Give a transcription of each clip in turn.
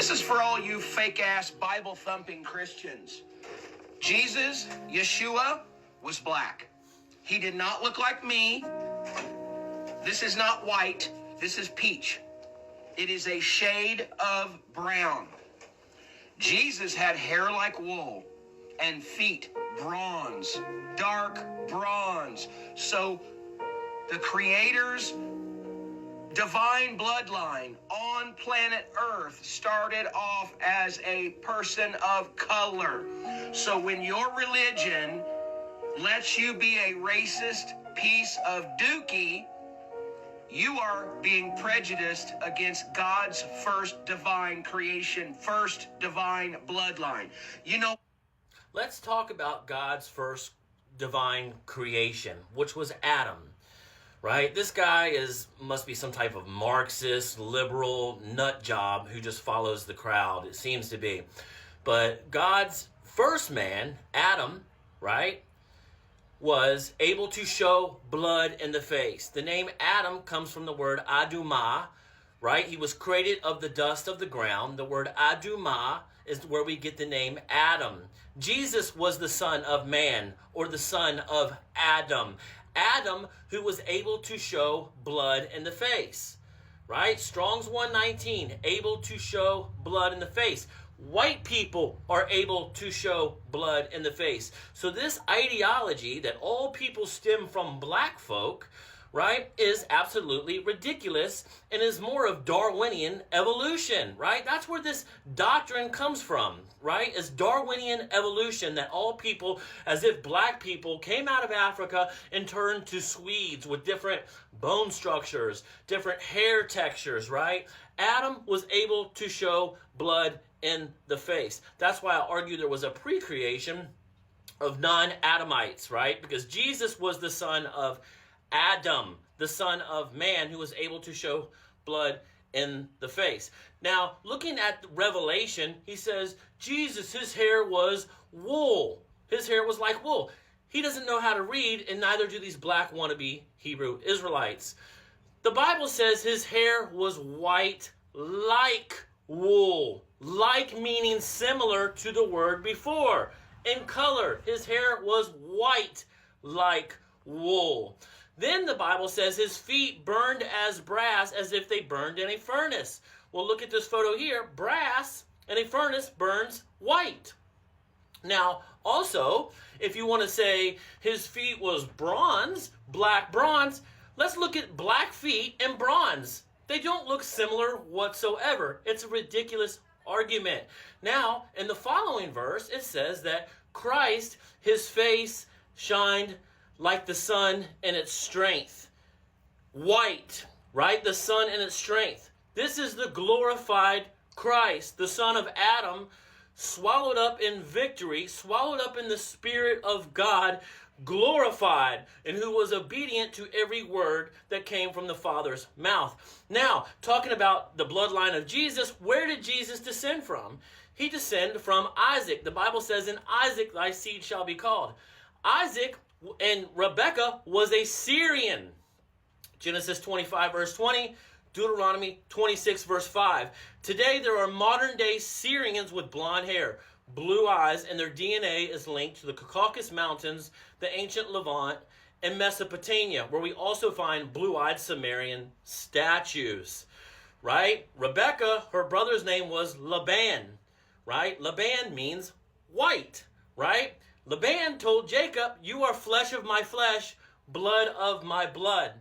This is for all you fake-ass Bible-thumping Christians. Jesus, Yeshua, was black. He did not look like me. This is not white. This is peach. It is a shade of brown. Jesus had hair like wool and feet bronze, dark bronze. So the Creator's divine bloodline on planet Earth started off as a person of color. So when your religion lets you be a racist piece of dookie, you are being prejudiced against God's first divine creation, first divine bloodline. You know, let's talk about God's first divine creation, which was Adam. Right? This guy must be some type of Marxist, liberal nut job who just follows the crowd, it seems to be. But God's first man, Adam, right, was able to show blood in the face. The name Adam comes from the word Adumah, right? He was created of the dust of the ground. The word Adumah is where we get the name Adam. Jesus was the son of man, or the son of Adam. Adam, who was able to show blood in the face, right? Strong's 119, able to show blood in the face. White people are able to show blood in the face. So this ideology that all people stem from black folk, right, is absolutely ridiculous and is more of Darwinian evolution, right? That's where this doctrine comes from, right? It's Darwinian evolution, that all people, as if black people came out of Africa and turned to Swedes with different bone structures, different hair textures, right? Adam was able to show blood in the face. That's why I argue there was a pre-creation of non-Adamites, right? Because Jesus was the son of Adam, the son of man, who was able to show blood in the face. Now, looking at Revelation, he says, Jesus, his hair was wool. His hair was like wool. He doesn't know how to read, and neither do these black wannabe Hebrew Israelites. The Bible says his hair was white like wool. Like meaning similar to the word before. In color, his hair was white like wool. Then the Bible says his feet burned as brass, as if they burned in a furnace. Well, look at this photo here. Brass in a furnace burns white. Now, also, if you want to say his feet was bronze, black bronze, let's look at black feet and bronze. They don't look similar whatsoever. It's a ridiculous argument. Now, in the following verse, it says that Christ, his face shined like the sun in its strength. White, right? The sun in its strength. This is the glorified Christ, the son of Adam, swallowed up in victory, swallowed up in the Spirit of God, glorified, and who was obedient to every word that came from the Father's mouth. Now, talking about the bloodline of Jesus, where did Jesus descend from? He descended from Isaac. The Bible says, in Isaac thy seed shall be called. Isaac and Rebekah was a Syrian. Genesis 25 verse 20, Deuteronomy 26 verse 5. Today there are modern day Syrians with blonde hair, blue eyes, and their DNA is linked to the Caucasus Mountains, the ancient Levant, and Mesopotamia, where we also find blue-eyed Sumerian statues. Right? Rebekah, her brother's name was Laban. Right? Laban means white. Right? Laban told Jacob, you are flesh of my flesh, blood of my blood.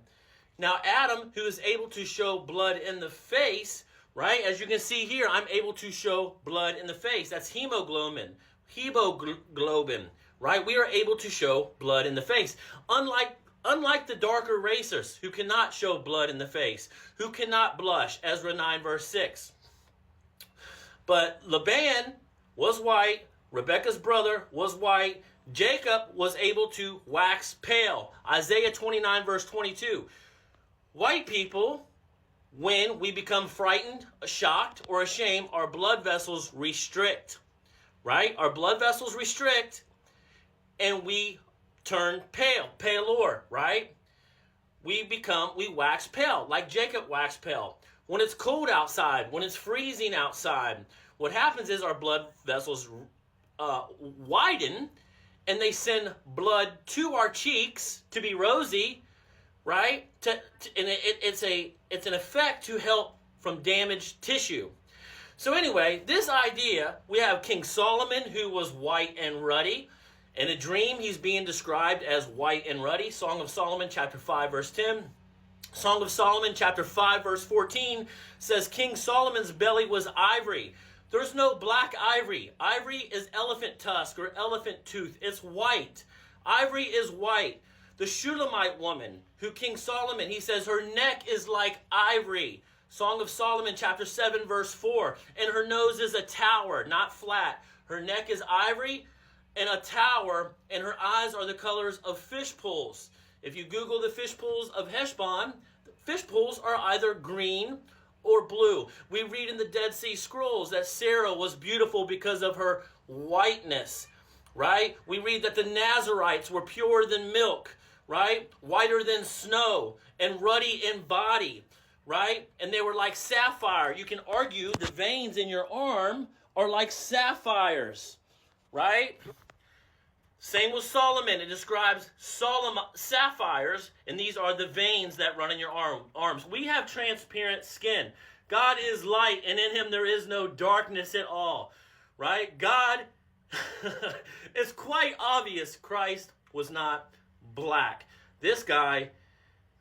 Now Adam, who is able to show blood in the face, right? As you can see here, I'm able to show blood in the face. That's hemoglobin. Hemoglobin, right? We are able to show blood in the face. Unlike the darker racers who cannot show blood in the face, who cannot blush, Ezra 9 verse 6. But Laban was white. Rebekah's brother was white. Jacob was able to wax pale. Isaiah 29 verse 22. White people, when we become frightened, shocked, or ashamed, our blood vessels restrict. Right? Our blood vessels restrict and we turn pale, paler, right? We wax pale, like Jacob waxed pale. when it's cold outside, when it's freezing outside, what happens is our blood vessels widen, and they send blood to our cheeks to be rosy, right? And it's an effect to help from damaged tissue. So anyway, this idea, we have King Solomon, who was white and ruddy. In a dream, he's being described as white and ruddy. Song of Solomon, chapter 5, verse 10. Song of Solomon, chapter 5, verse 14 says, King Solomon's belly was ivory. There's no black ivory. Ivory is elephant tusk or elephant tooth. It's white. Ivory is white. The Shulamite woman, who King Solomon, he says her neck is like ivory. Song of Solomon, chapter 7, verse 4. And her nose is a tower, not flat. Her neck is ivory and a tower, and her eyes are the colors of fish pools. If you Google the fish pools of Heshbon, fish pools are either green or blue. We read in the Dead Sea Scrolls that Sarah was beautiful because of her whiteness, right? We read that the Nazarites were purer than milk, right? Whiter than snow and ruddy in body, right? And they were like sapphire. You can argue the veins in your arm are like sapphires, right? Same with Solomon. It describes sapphires, and these are the veins that run in your arms. We have transparent skin. God is light, and in him there is no darkness at all, right? God, it's quite obvious Christ was not black. This guy,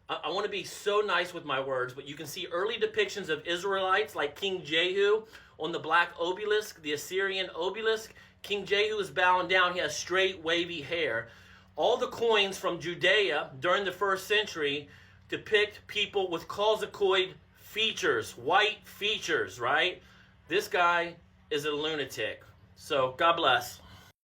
I want to be so nice with my words, but you can see early depictions of Israelites like King Jehu on the black obelisk, the Assyrian obelisk. King Jehu is bowing down. He has straight, wavy hair. All the coins from Judea during the 1st century depict people with Caucasoid features, white features, right? This guy is a lunatic. So, God bless.